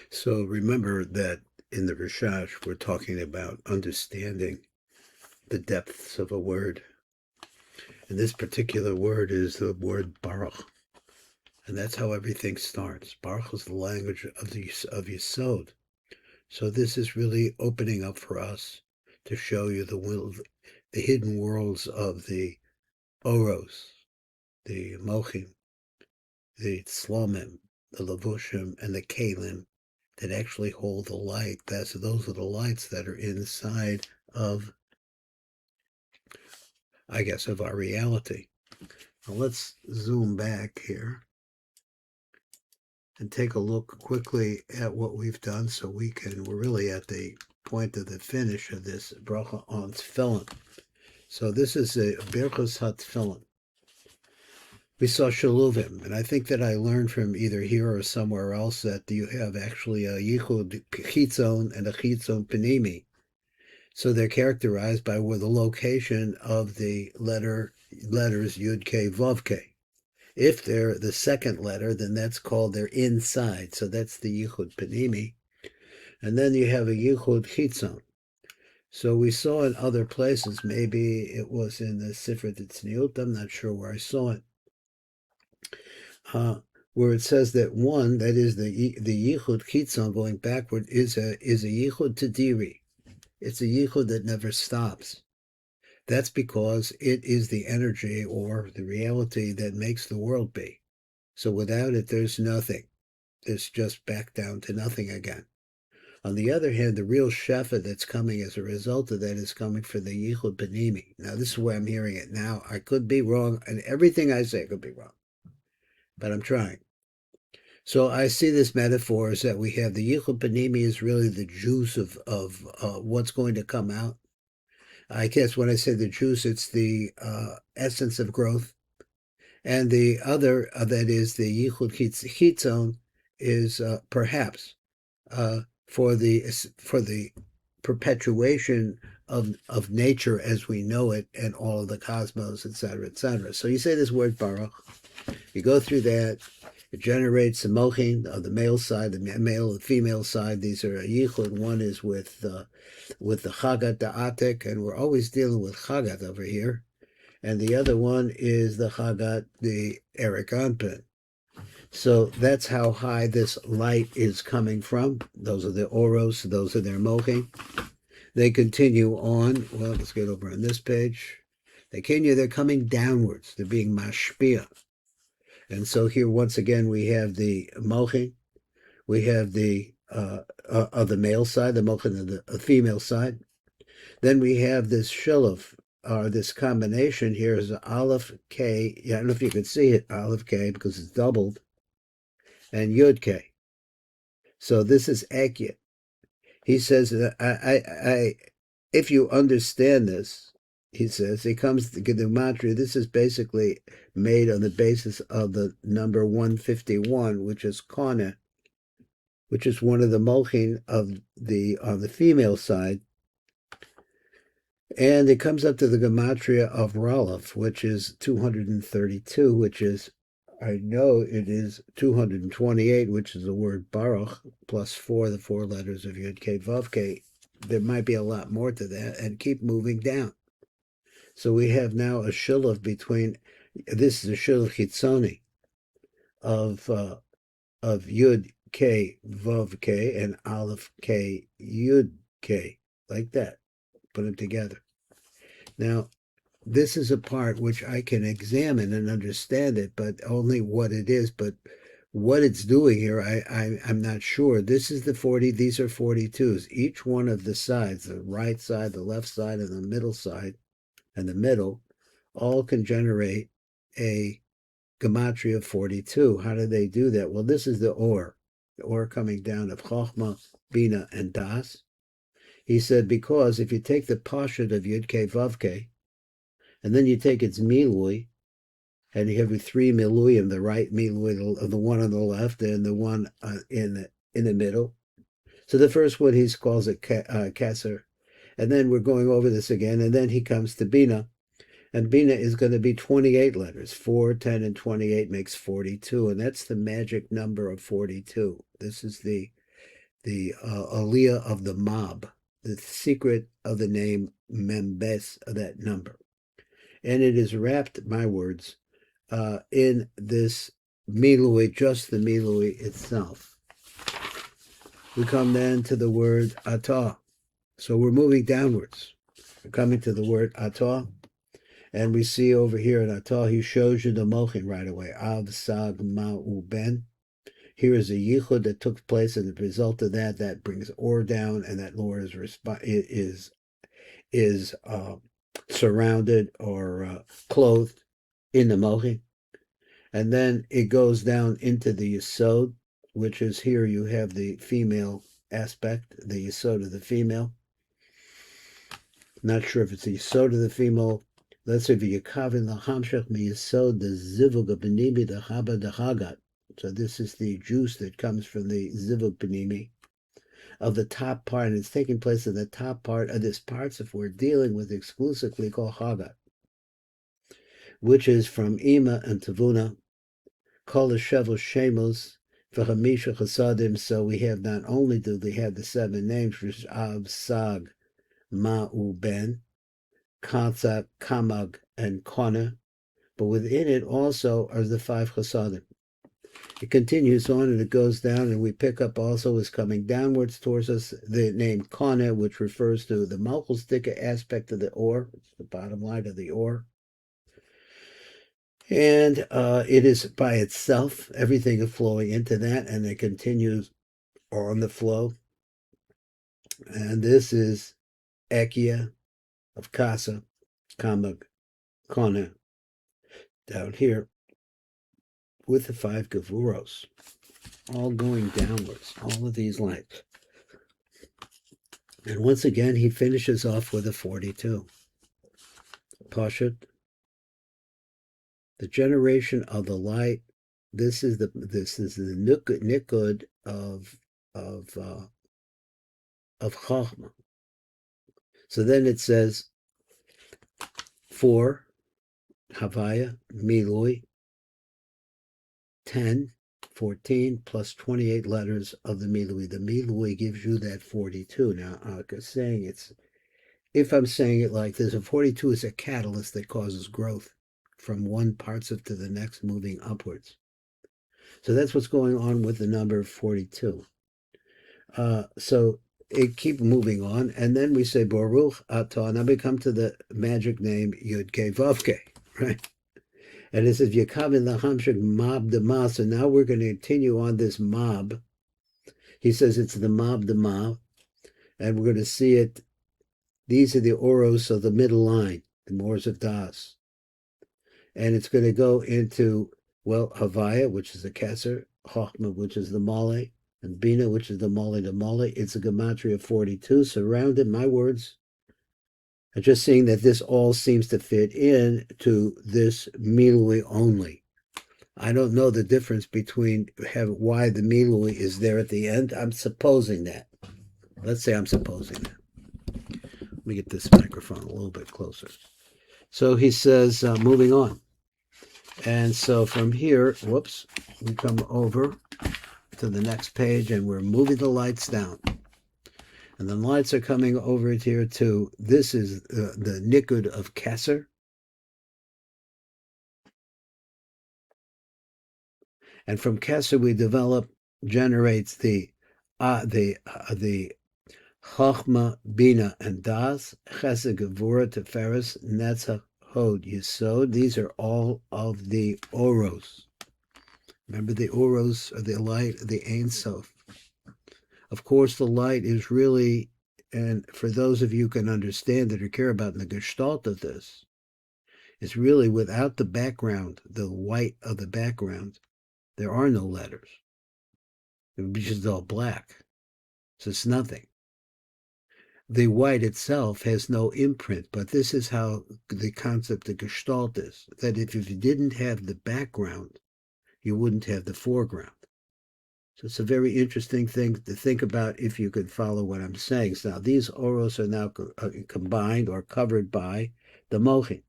So remember that in the RASHASH, we're talking about understanding the depths of a word. And this particular word is the word Baruch. And that's how everything starts. Baruch is the language of Yesod. So this is really opening up for us to show you the hidden worlds of the Oros, the Mochim, the Tzlomim, the Levushim, and the Kalim that actually hold the light. Those are the lights that are inside of, I guess, of our reality. Now let's zoom back here and take a look quickly at what we've done so we're really at the point of the finish of this bracha on tefillin. So this is a Birchos HaTefillin. We saw Shaluvim, and I think that I learned from either here or somewhere else that you have actually a Yichud Chitzon and a Chitzon Panimi. So they're characterized by where the location of the letters Yud K Vav K. If they're the second letter, then that's called their inside. So that's the Yichud Panimi. And then you have a Yichud Chitzon. So we saw in other places, maybe it was in the Sifra Tzniut, I'm not sure where I saw it, where it says that one, that is the Yichud Chitzon going backward, is a Yichud Tadiri. It's a Yichud that never stops. That's because it is the energy or the reality that makes the world be. So without it, there's nothing. It's just back down to nothing again. On the other hand, the real Shevat that's coming as a result of that is coming for the Yichud Panimi. Now, this is where I'm hearing it now. I could be wrong, and everything I say could be wrong. But I'm trying. So I see this metaphor is that we have the Yichud Panimi is really the juice of what's going to come out. I guess when I say the juice, it's the essence of growth. And the other, that is the Yichud Chitzon, is perhaps for the perpetuation of nature as we know it and all of the cosmos, etc., etc. So you say this word Baruch, you go through that, it generates the mochin of the male side, the male and female side. These are a yichud. One is with the chagat da'atik, and we're always dealing with chagat over here. And the other one is the chagat, the Eric Anpin. So that's how high this light is coming from. Those are the oros, those are their mochin. They continue on. Well, let's get over on this page. They're coming downwards. They're being mashpia. And so here, once again, we have the mochin. We have the of the male side, the mochin of the female side. Then we have this shiluf, this combination here is Aleph K. Yeah, I don't know if you can see it, Aleph K, because it's doubled, and Yud K. So this is Akyat. He says, if you understand this, he says, it comes to Gematria. This is basically made on the basis of the number 151, which is Kona, which is one of the mochin on the female side. And it comes up to the Gematria of Ralef, which is 232, which is, I know it is 228, which is the word Baruch, plus 4, the 4 letters of Yud K Vav K. There might be a lot more to that, and keep moving down. So we have now a shiluf between, this is a shiluf chitzoni of Yud K Vav K and Aleph K Yud K, like that. Put them together. Now, this is a part which I can examine and understand it, but only what it is. But what it's doing here, I'm not sure. This is the 40, these are 42s. Each one of the sides, the right side, the left side, and the middle side, and the middle, all can generate a gematria of 42. How do they do that? Well, this is the or coming down of Chochmah, Bina, and Das. He said, because if you take the pashut of Yud K Vav K, and then you take its milui, and you have 3 miluyim, the right milui of the one on the left and the one in the middle. So the first one he calls it Keser. And then we're going over this again, and then he comes to Bina. And Bina is going to be 28 letters. 4, 10, and 28 makes 42, and that's the magic number of 42. This is the aliyah of the mob, the secret of the name Membes, of that number. And it is wrapped, my words, in this milui, just the milui itself. We come then to the word atah. So we're moving downwards. We're coming to the word atah. And we see over here in atah, he shows you the mochin right away. Av, sag, ma'u, ben. Here is a yichud that took place, and the result of that, that brings or down, and that Lord is surrounded or clothed in the mochin. And then it goes down into the yesod, which is here you have the female aspect, the yesod of the female. Not sure if it's the yesod of the female. Let's say v'yakavin l'hamshach mi-yesod the zivug b'nimi the haba the hagat. So this is the juice that comes from the zivug b'nimi of the top part, and it's taking place in the top part of this parts if we're dealing with exclusively called hagat, which is from ima and tavuna. Kol shevel shemos v'chamisha chasadim. So we have not only do they have the 7 names, which is Av, Sag, Ma'u, Ben, Katzak, Kamag, and Kona, but within it also are the 5 chasadim. It continues on and it goes down, and we pick up also is coming downwards towards us the name Kona, which refers to the Malchus Dika aspect of the or, it's the bottom line of the or. And it is by itself, everything is flowing into that, and it continues on the flow. And this is Ekia of Kasa, Kamag, Kona, down here, with the 5 Gavuros, all going downwards, all of these lines. And once again, he finishes off with a 42. Pashut. The generation of the light. This is the nikud of Chachma. So then it says 4 Havaya Milui 10, 14 plus 28 letters of the Milui. The Milui gives you that 42. Now I'm saying if I'm saying it like this, a 42 is a catalyst that causes growth from one partsiv to the next, moving upwards. So that's what's going on with the number 42. So it keep moving on, and then we say Boruch Atah. Now we come to the magic name Yud Kei Vav Kei, right? And it says Yakavin Lahamshik Mab Dema. So now we're going to continue on this mob. He says it's the Mab Dema, and we're going to see it. These are the oros of the middle line, the Mors of Das. And it's going to go into, well, Havaya, which is the Kesser, Chochma, which is the Male, and Bina, which is the Male. It's a gematria of 42, surrounded, my words. I'm just seeing that this all seems to fit in to this Milui only. I don't know the difference between why the Milui is there at the end. I'm supposing that. Let's say I'm supposing that. Let me get this microphone a little bit closer. So he says, moving on. And so from here, whoops, we come over to the next page, and we're moving the lights down. And the lights are coming over here too. This is the nikud of Kesser. And from Kesser we generates the Chachma, Bina, and Das, Chesed, Gevurah, Tiferes, Netzach, Hod, Yesod. These are all of the oros. Remember, the oros are the light, the Ein Sof. Of course, the light is really, and for those of you who can understand it or care about the gestalt of this, is really without the background, the white of the background, there are no letters. It would be just all black. So it's nothing. The white itself has no imprint, but this is how the concept of gestalt is, that if you didn't have the background, you wouldn't have the foreground. So it's a very interesting thing to think about if you could follow what I'm saying. So now these oros are now combined or covered by the mochin.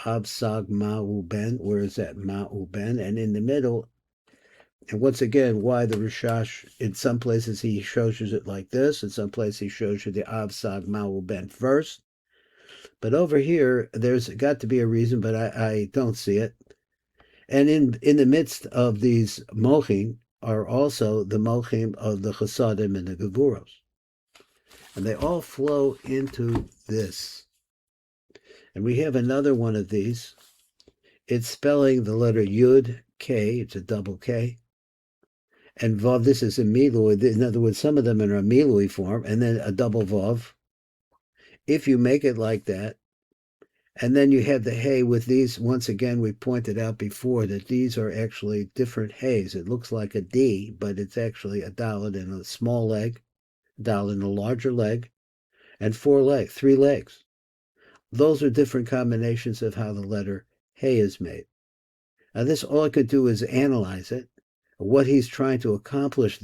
Ab, Sag, Ma'u, Ben. Where is that Ma'u, Ben? And in the middle, And once again, why the Rashash, in some places he shows you it like this, in some places he shows you the Av Sag Ma'u Ben first. But over here, there's got to be a reason, but I don't see it. And in the midst of these mochim are also the mochim of the chasadim and the gevuros. And they all flow into this. And we have another one of these. It's spelling the letter Yud, K, it's a double K. And Vav, this is a milui. In other words, some of them are a milui form, and then a double Vav. If you make it like that, and then you have the hay with these, once again, we pointed out before that these are actually different hays. It looks like a D, but it's actually a dalet in a small leg, dalet in a larger leg, and three legs. Those are different combinations of how the letter hay is made. Now this, all I could do is analyze it, what he's trying to accomplish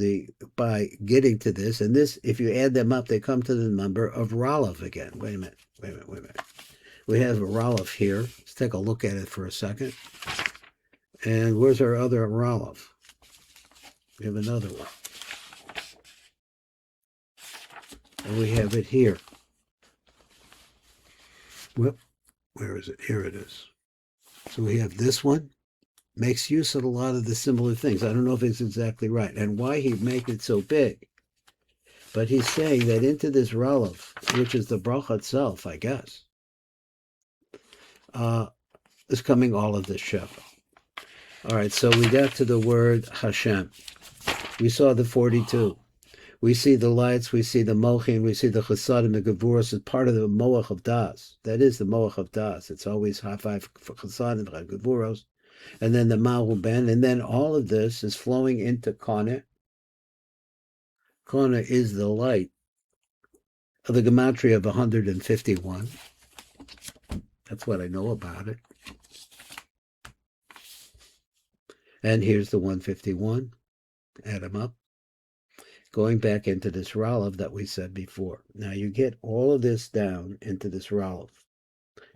by getting to this, and this, if you add them up, they come to the number of Ralev again. Wait a minute. We have a Ralev here. Let's take a look at it for a second. And where's our other Ralev? We have another one. And we have it here. Well, where is it? Here it is. So we have this one. Makes use of a lot of the similar things. I don't know if it's exactly right. And why he make it so big. But he's saying that into this Ralev, which is the bracha itself, I guess, is coming all of this Shevat. All right, so we got to the word Hashem. We saw the 42. We see the lights, we see the mochin, we see the chasadim, the gevuros as part of the moach of das. That is the moach of das. It's always high five for chasadim, gevuros, and then the ma'u ben, and then all of this is flowing into Kona. Kona is the light of the gematria of 151. That's what I know about it. And here's the 151. Add them up. Going back into this Ralev that we said before. Now you get all of this down into this Ralev.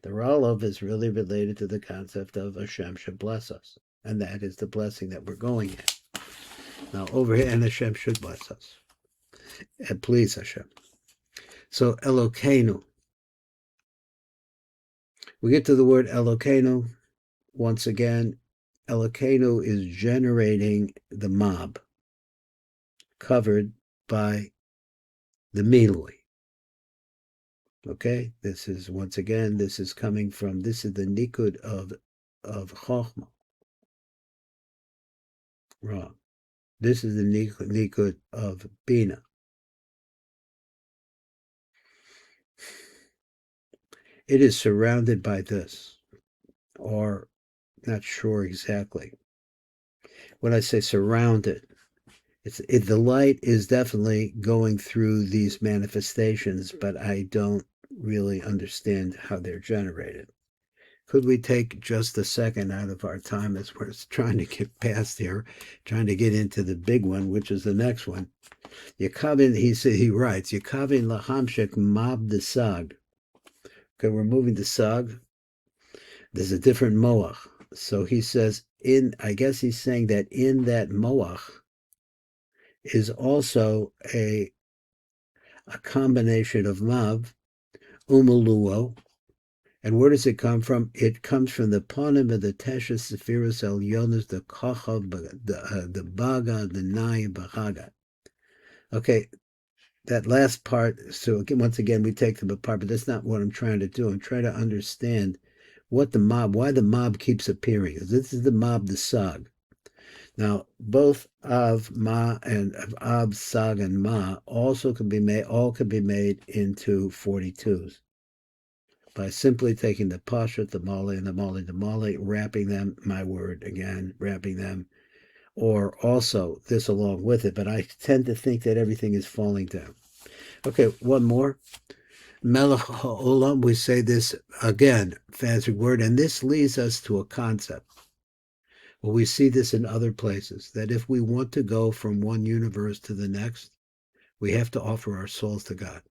The Ralev is really related to the concept of Hashem should bless us. And that is the blessing that we're going at. Now over here, and Hashem should bless us. And please Hashem. So Elokeinu. We get to the word Elokeinu. Once again, Elokeinu is generating the mob covered by the milui. Okay, this is, once again, this is coming from, this is the Yichud of Chochmah. Wrong. This is the Yichud of Bina. It is surrounded by this, or not sure exactly. When I say surrounded, the light is definitely going through these manifestations, but I don't really understand how they're generated. Could we take just a second out of our time as we're trying to get past here, trying to get into the big one, which is the next one? Yakavin, he writes, Yakavin lahamshek mab de sag. Okay, we're moving to sag. There's a different moach. So he says, I guess he's saying that in that moach is also a combination of mav, umuluo. And where does it come from? It comes from the panim of the tesha sephiros elyonos, the kochav, the baga, the nai, bachaga. Okay, that last part, so once again, we take them apart, but that's not what I'm trying to do. I'm trying to understand why the mob keeps appearing. This is the mob, the sag. Now, both Av, Ma, and Av, Sag, and Ma also can be made, into 42s by simply taking the Pashat, the Mali, and the Mali, wrapping them, my word again, wrapping them, or also this along with it, but I tend to think that everything is falling down. Okay, one more. Melech HaOlam, we say this again, fancy word, and this leads us to a concept. Well, we see this in other places, that if we want to go from one universe to the next, we have to offer our souls to God.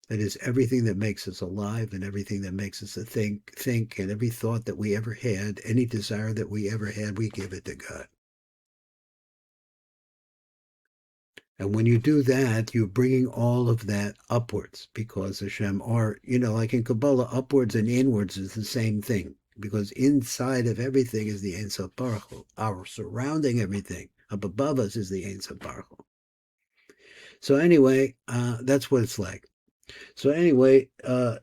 That is, everything that makes us alive and everything that makes us think, and every thought that we ever had, any desire that we ever had, we give it to God. And when you do that, you're bringing all of that upwards, because Hashem, or, like in Kabbalah, upwards and inwards is the same thing, because inside of everything is the Ein Sof Baruch Hu. Our surrounding everything, up above us, is the Ein Sof Baruch Hu. So anyway, that's what it's like. So anyway,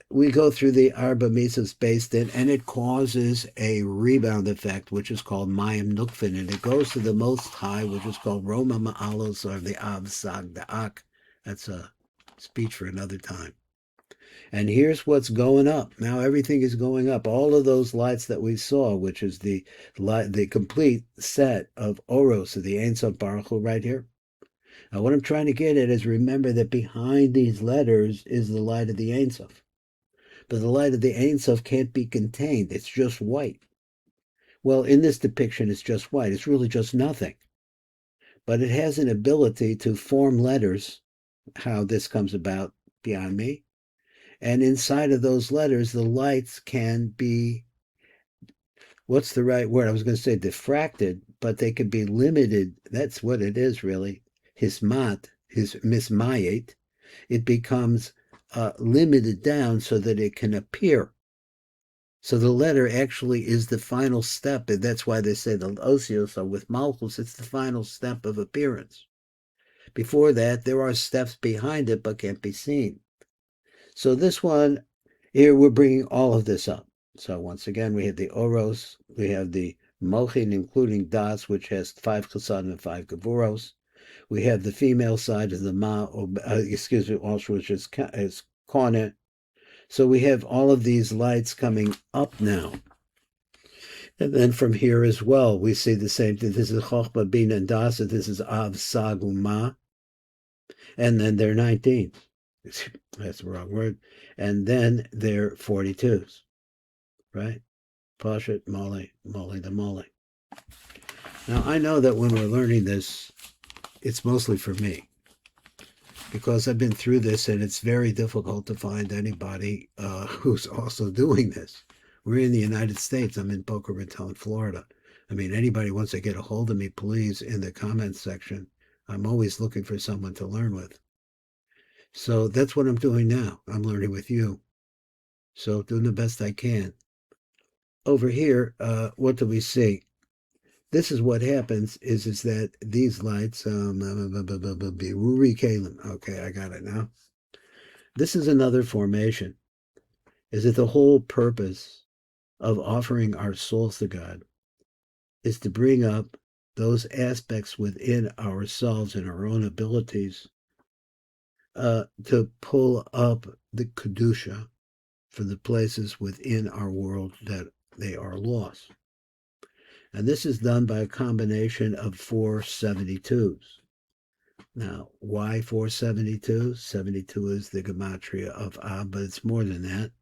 we go through the Arba Mitzvahs based in, and it causes a rebound effect, which is called Mayim Nukfin, and it goes to the Most High, which is called Roma Ma'alos, or the Av Sag Da'ak. That's a speech for another time. And here's what's going up. Now everything is going up. All of those lights that we saw, which is the complete set of Oros, of the Ein Sof Baruch Hu right here. Now, what I'm trying to get at is, remember that behind these letters is the light of the Ein Sof. But the light of the Ein Sof can't be contained. It's just white. Well, in this depiction, it's just white. It's really just nothing. But it has an ability to form letters, how this comes about beyond me. And inside of those letters, the lights can be, what's the right word? I was going to say diffracted, but they can be limited. That's what it is, really. His mismayet, it becomes limited down so that it can appear. So the letter actually is the final step, and that's why they say the osios are with malchus. It's the final step of appearance. Before that, there are steps behind it, but can't be seen. So this one, here we're bringing all of this up. So once again, we have the oros, we have the mochin, including das, which has 5 chesadim and 5 gevuros. We have the female side of the also, which is kone. So we have all of these lights coming up now. And then from here as well, we see the same thing. This is Chochma, Bina, and Dasa. This is Av, Sag, Uma. And then they're 19. That's the wrong word. And then they're 42s. Right? Pashat, Mole, the Mole. Now, I know that when we're learning this, it's mostly for me, because I've been through this, and it's very difficult to find anybody who's also doing this. We're in the United States. I'm in Boca Raton, Florida. I mean, anybody wants to get a hold of me, please, in the comments section. I'm always looking for someone to learn with. So that's what I'm doing now. I'm learning with you. So doing the best I can. Over here, what do we see? This is what happens is that these lights, Ruri Kalim. Okay, I got it now. This is another formation. Is that the whole purpose of offering our souls to God is to bring up those aspects within ourselves and our own abilities to pull up the Kedusha for the places within our world that they are lost. And this is done by a combination of 4 72s. Now, why 4 72s? 72 is the gematria of Ab, but it's more than that.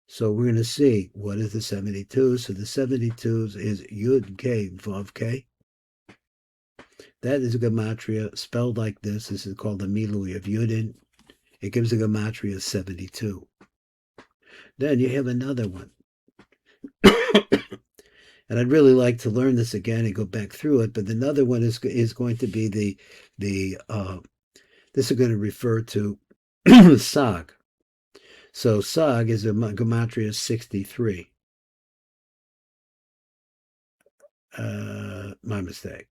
So we're going to see what is the 72. So the 72s is Yud K Vav K. That is a gematria spelled like this. This is called the Milui of Yudin. It gives a gematria of 72. Then you have another one. And I'd really like to learn this again and go back through it. But another one is going to be this is going to refer to Sag. So Sag is a gematria 63. My mistake.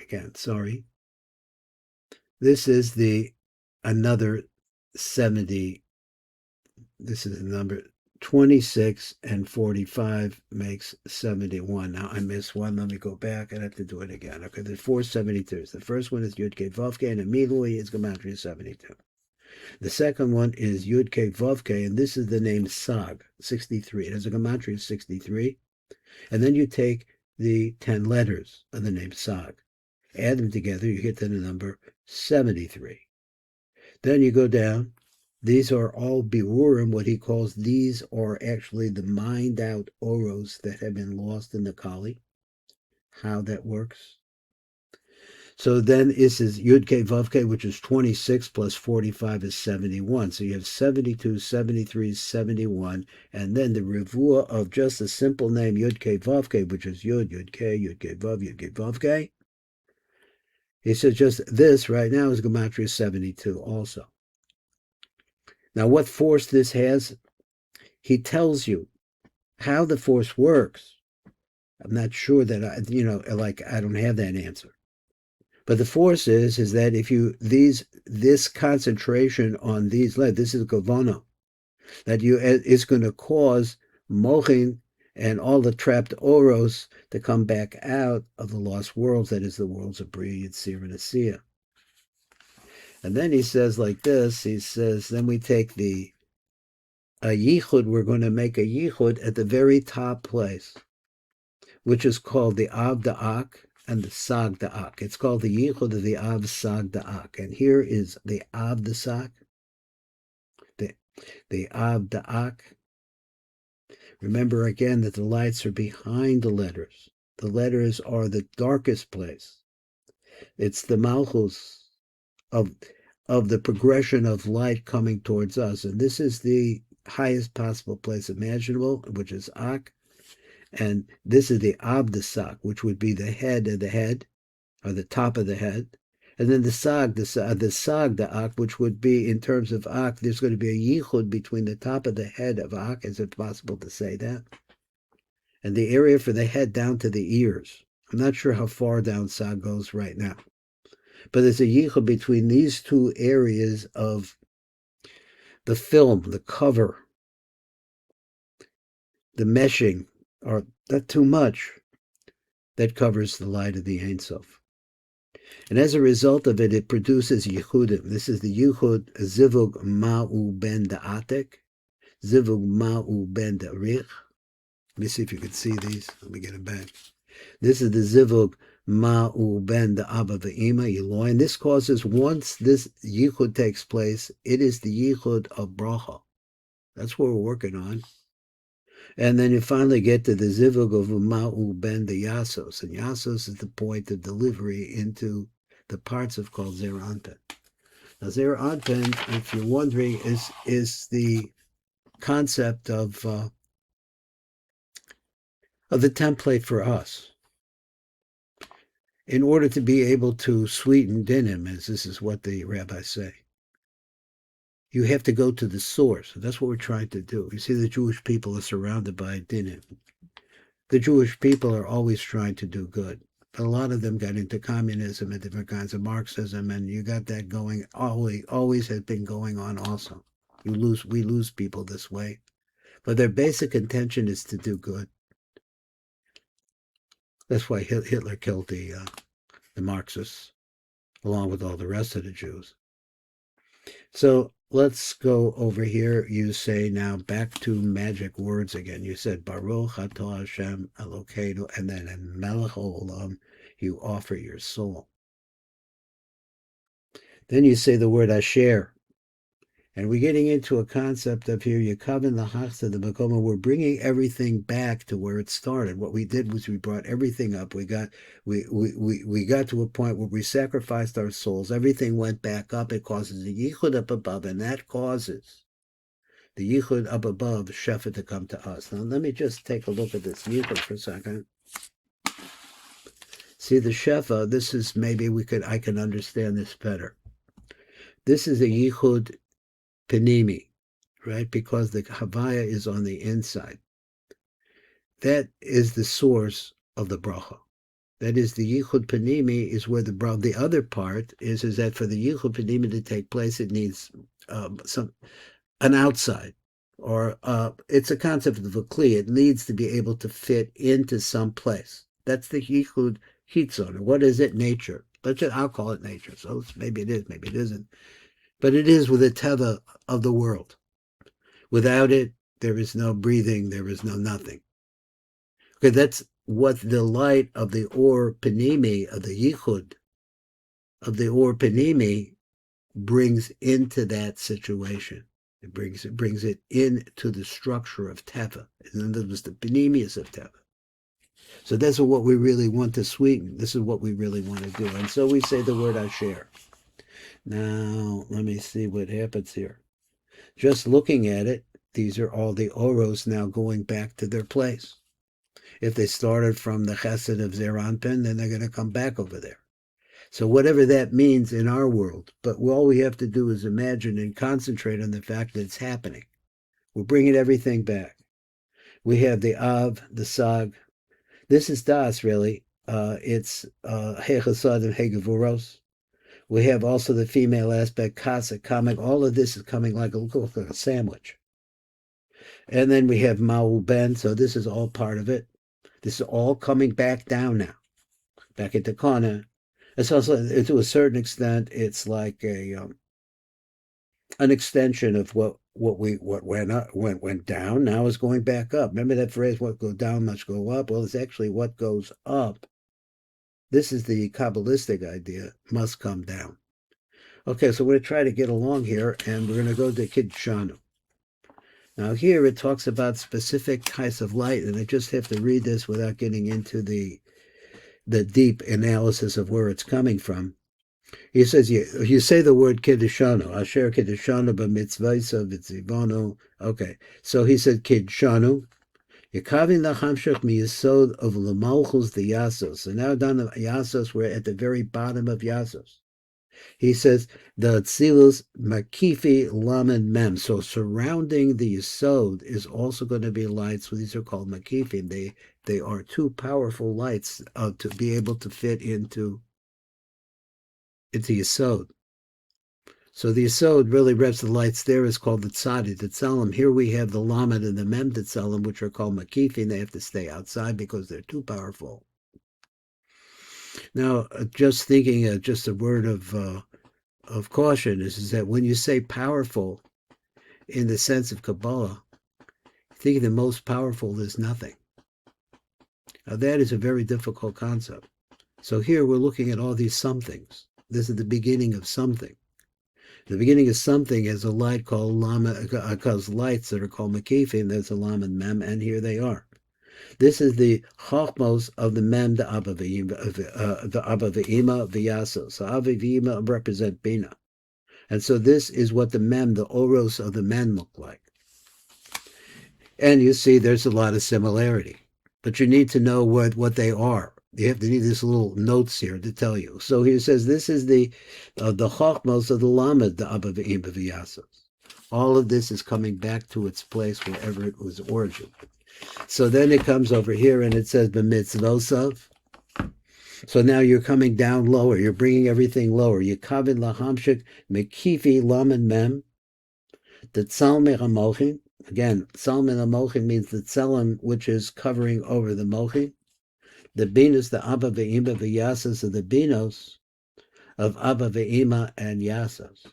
Again, sorry. This is another 70. This is the number 26 and 45 makes 71. Now I missed one. Let me go back. I have to do it again. Okay, there's 4 72s. The first one is Yud K Vav K, and immediately it's gematria 72. The second one is Yud K Vav K, and this is the name Sag 63. It has a gematria 63, and then you take the 10 letters of the name Sag, add them together, you get to the number 73. Then you go down. These are all birurim, what he calls, these are actually the mined out oros that have been lost in the Kali. How that works. So then this is Yud K Vav K, which is 26 plus 45 is 71. So you have 72, 73, 71, and then the revuah of just a simple name Yud K Vav K, which is Yud, Yud K Vav, Yud K Vav K, He says just this right now is Gematria 72 also. Now what force this has, he tells you how the force works. I'm not sure that I don't have that answer. But the force is that if you this concentration on these letters, this is Kavana, that is going to cause Mochin and all the trapped Oros to come back out of the lost worlds, that is the worlds of Bria, Yitzir, and Asiya. And then he says like this, he says, then we take a Yichud, we're going to make a Yichud at the very top place, which is called the Av Da'ak and the Sag Da'ak. It's called the Yichud of the Av Sag Da'ak. And here is the Av Da'ak, the Av Da'ak. Remember again that the lights are behind the letters. The letters are the darkest place. It's the Malchus of the progression of light coming towards us. And this is the highest possible place imaginable, which is Ak. And this is the Abdasak, which would be the head of the head, or the top of the head. And then the Sag, the Ak, which would be, in terms of Ak, there's going to be a Yichud between the top of the head of Ak, is it possible to say that? And the area for the head down to the ears. I'm not sure how far down Sag goes right now. But there's a Yichud between these two areas of the film, the cover, the meshing, or not too much, that covers the light of the Ein Sof. And as a result of it, it produces Yichudim. This is the Yichud Zivug Ma'u Ben Da'atek, Zivug Ma'u Ben Da'rich. Let me see if you can see these. Let me get them back. This is the Zivug Ma'u Ben Da'aba Ve'ima Eloy. And this causes, once this Yichud takes place, it is the Yichud of Bracha. That's what we're working on. And then you finally get to the Zivug of Ma'u Ben the Yasos. And Yasos is the point of delivery into the parts of called Zer Anpin. Now Zer Anpin, if you're wondering, is the concept of the template for us. In order to be able to sweeten dinim, as this is what the rabbis say, you have to go to the source. That's what we're trying to do. You see, the Jewish people are surrounded by dinim. The Jewish people are always trying to do good. But a lot of them got into communism and different kinds of Marxism, and you got that going, always has been going on also. We lose people this way. But their basic intention is to do good. That's why Hitler killed the Marxists, along with all the rest of the Jews. So let's go over here. You say now back to magic words again. You said Baruch Atah Hashem Elokeinu, and then in Melech Olam you offer your soul. Then you say the word Asher. And we're getting into a concept of here, Yekaven Lahachta the Makoma. We're bringing everything back to where it started. What we did was we brought everything up. We got to a point where we sacrificed our souls. Everything went back up. It causes the Yichud up above, and that causes the Yichud up above, Shevat, to come to us. Now let me just take a look at this Yichud for a second. See the Shefa, this is, maybe I can understand this better. This is a Yichud Panimi, right? Because the Havaya is on the inside. That is the source of the bracha. That is, the Yichud Panimi is where the other part is that for the Yichud Panimi to take place, it needs an outside, or it's a concept of a kli. It needs to be able to fit into some place. That's the Yichud Chitzon. What is it? Nature. I'll call it nature. So maybe it is, maybe it isn't. But it is with the teva of the world. Without it, there is no breathing, there is no nothing. Okay, that's what the light of the Or Panimi, of the Yichud, of the Or Panimi, brings into that situation. It brings it into the structure of teva. And that was the Panimius of teva. So that's what we really want to sweeten. This is what we really want to do. And so we say the word Asher. Now, let me see what happens here. Just looking at it, these are all the Oros now going back to their place. If they started from the Chesed of Zer Anpin, then they're going to come back over there. So whatever that means in our world, but all we have to do is imagine and concentrate on the fact that it's happening. We're bringing everything back. We have the Av, the Sag. This is Das, really. It's Hechasad and Hegavuros. We have also the female aspect, Kasa, Kamek. All of this is coming like a sandwich. And then we have Ma'u Ben, so this is all part of it. This is all coming back down now, back into Kana. It's also, to a certain extent, it's like an extension of what went down now is going back up. Remember that phrase, what goes down must go up? Well, it's actually what goes up. This is the Kabbalistic idea, must come down. Okay, so we're going to try to get along here, and we're going to go to Kidshanu. Now here it talks about specific types of light, and I just have to read this without getting into the deep analysis of where it's coming from. He says, you say the word Kiddushanu, Asher Kiddushanu b'mitzvaysa v'tzivonu. Okay, so he said Kiddushanu. Yekavin lachamshach miyasod of l'malchus the Yasos. So now down to Yasos, we're at the very bottom of Yasos. He says, the Tzilus Makifi Lamed Mem. So surrounding the Yesod is also going to be lights. Well, these are called Makifim. They are two powerful lights to be able to fit into Yesod. So the Yesod really reps the lights there is called the Tzadi, the Tzalim. Here we have the Lamed and the Mem Tzalim, which are called Makifim. They have to stay outside because they're too powerful. Now, just thinking, just a word of caution is that when you say powerful in the sense of Kabbalah, thinking the most powerful is nothing. Now, that is a very difficult concept. So here we're looking at all these somethings. This is the beginning of something. The beginning of something is a light called Lama, because lights that are called Makifim, there's a Lamed Mem, and here they are. This is the Chachmos of the Mem, the Abba Ve'ima, V'yasos. So Abba Ve'ima represent Bina. And so this is what the Mem, the Oros of the men look like. And you see there's a lot of similarity. But you need to know what they are. You have to need this little notes here to tell you. So he says this is the Chachmos of the Lamed, the Abba Ve'ima, V'yasos. All of this is coming back to its place wherever it was origin. So then it comes over here and it says b'mitzvosav. So now you're coming down lower. You're bringing everything lower. Yekavin lahamshik mekifi lamed mem. The tzalmei hamochin. Again, tzalmei hamochin means the tzalim which is covering over the mochin. The binos, the Abba Ve'ima V'yasas of the binos of Abba Ve'ima and Yasas,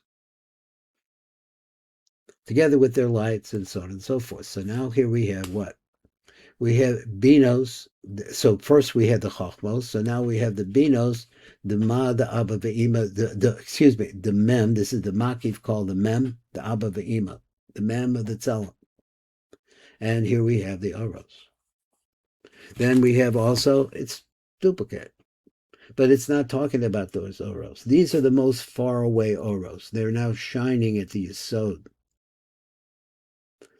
together with their lights and so on and so forth. So now here we have what? We have binos. So first we had the chachmos. So now we have the binos, the ma, the Abba Ve'ima, the mem. This is the makif called the mem, the Abba Ve'ima, the mem of the tzalim. And here we have the oros. Then we have also, it's duplicate, but it's not talking about those oros. These are the most far away oros. They're now shining at the yesod.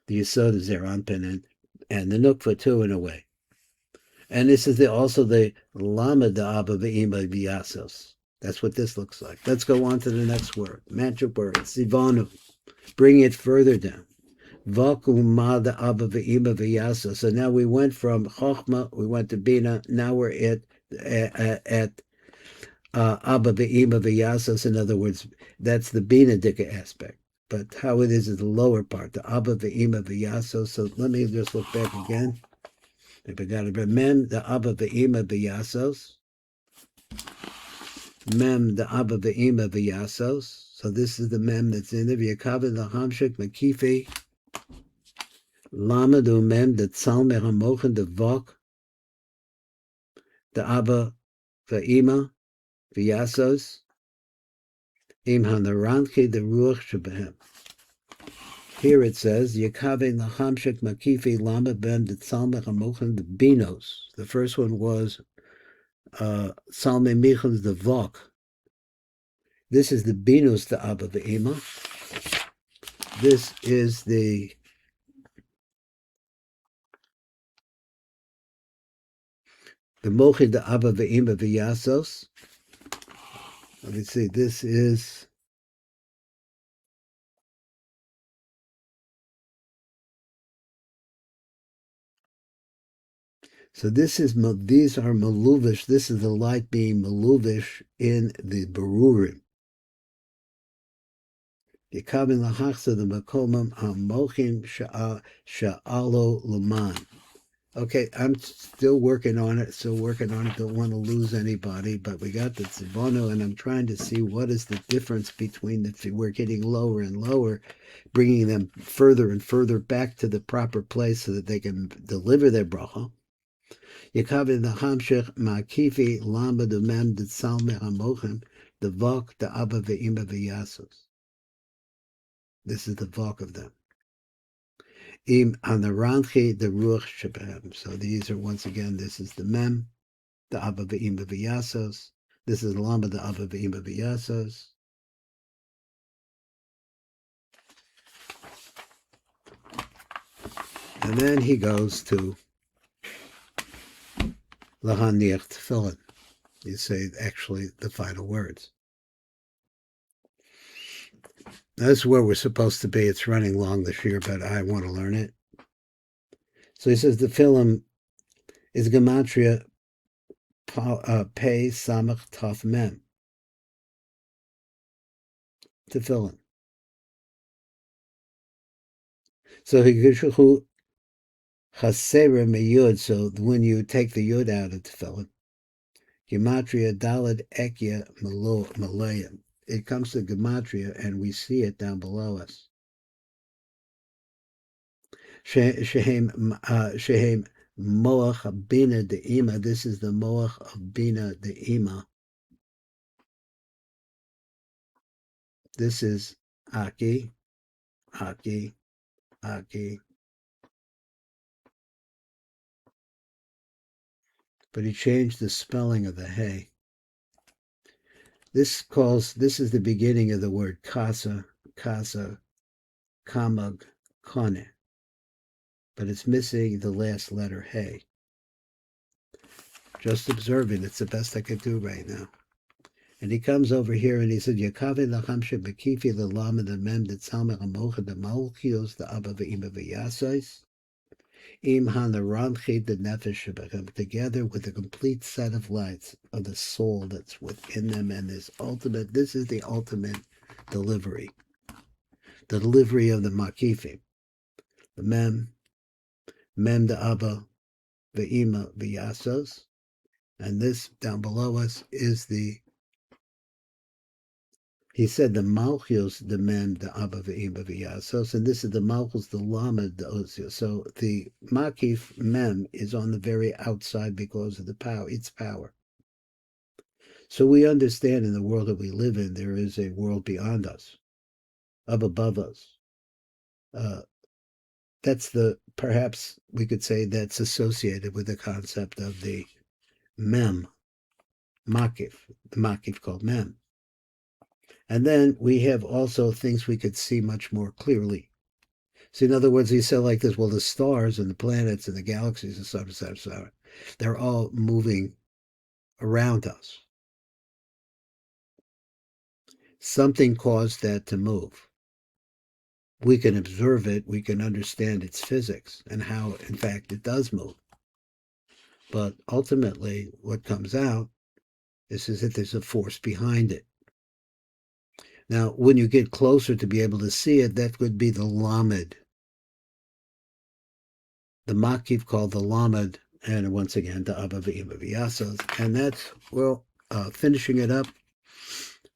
The yesod is their anpen and the nukva too, in a way. And this is also the Lamed Abba Ve'ima V'yasos. That's what this looks like. Let's go on to the next word. Magic word, Sivanu. Bring it further down. Vakum Ma the Abba Ve'ima V'yasos. So now we went from Chochma, we went to Bina. Now we're at Abba Ve'ima V'yasos. In other words, that's the Bina Dika aspect. But how it is the lower part, the Abba Ve'ima V'yasos. So let me just look back again. If I got it, Mem, the Abba Ve'ima V'yasos. Mem, the Abba Ve'ima V'yasos. So this is the Mem that's in there. V'yakavin l'hamshik Makifi. Lamed Mem, the Tzalmei Hamochen, the Vok. The Abba Ve'ima V'yasos. Im hanaranchi the ruach shebehem. Here it says, Yekave lahamshek makifi lama ben the tzalmei hamochen the binos. The first one was tzalmei michon the vok. This is the binos the Abba Ve'ima. This is the mochin the Abba Ve'ima V'yasos. Let me see. This is. So this is, these are maluvish. This is the light being maluvish in the berurim. Yekavin lahachsa the makomam hamochim sha'alo luman. Okay, I'm still working on it. Don't want to lose anybody, but we got the tzibono, and I'm trying to see what is the difference between the. We're getting lower and lower, bringing them further and further back to the proper place so that they can deliver their bracha. Yekavin the hamshech ma'kifi lamba the mem the tzalme hamochem the vok the abba ve'ima ve'yasos. This is the vok of them. Im hanaranchi the ruach shebehem. So these are, once again, this is the mem, the abba ve'ima ve'yasos. This is the lamba, the abba ve'ima ve'yasos. And then he goes to lahaniach tefillin. You say actually the final words. That's where we're supposed to be. It's running long this year, but I want to learn it. So he says the film is gematria pei samach taf mem. Tefillin. So he gishuchu chasera meyud. So when you take the yud out of tefillin, gematria dalad ekya malayim. It comes to gematria, and we see it down below us. Shehem moach bina de'ima. This is the moach of bina de'ima. This is aki, aki, aki. But he changed the spelling of the hay. This is the beginning of the word kasa, kamag, kone. But it's missing the last letter hey. Just observing, it's the best I could do right now. And he comes over here and he said, Yakave lachamshe bekifi the lama the mem the tzalme amocha the malchios the abba ve'ima ve'yasais im hanaranchi the nefesh shebechem, together with the complete set of lights of the soul that's within them, and this is the ultimate delivery. The delivery of the makifim. The mem the abba ve'ima ve'yasos, and this down below us is the. He said the malchus, the mem, the abba ve'ima ve'yasos, and this is the malchus, the lamed, the osios. So the makif mem is on the very outside because of the power, its power. So we understand in the world that we live in, there is a world beyond us, up above us. That's perhaps we could say that's associated with the concept of the mem, makif, the makif called mem. And then we have also things we could see much more clearly. So in other words, he said like this, well, the stars and the planets and the galaxies and so on, they're all moving around us. Something caused that to move. We can observe it, we can understand its physics and how, in fact, it does move. But ultimately, what comes out is that there's a force behind it. Now, when you get closer to be able to see it, that would be the lamed. The makif called the lamed, and once again, the abba ve'ima ve'yasos. And that's, well, finishing it up.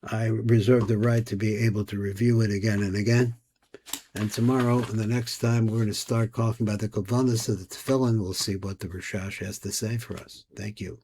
I reserve the right to be able to review it again and again. And tomorrow, and the next time, we're going to start talking about the kavanas of the tefillin. We'll see what the RASHASH has to say for us. Thank you.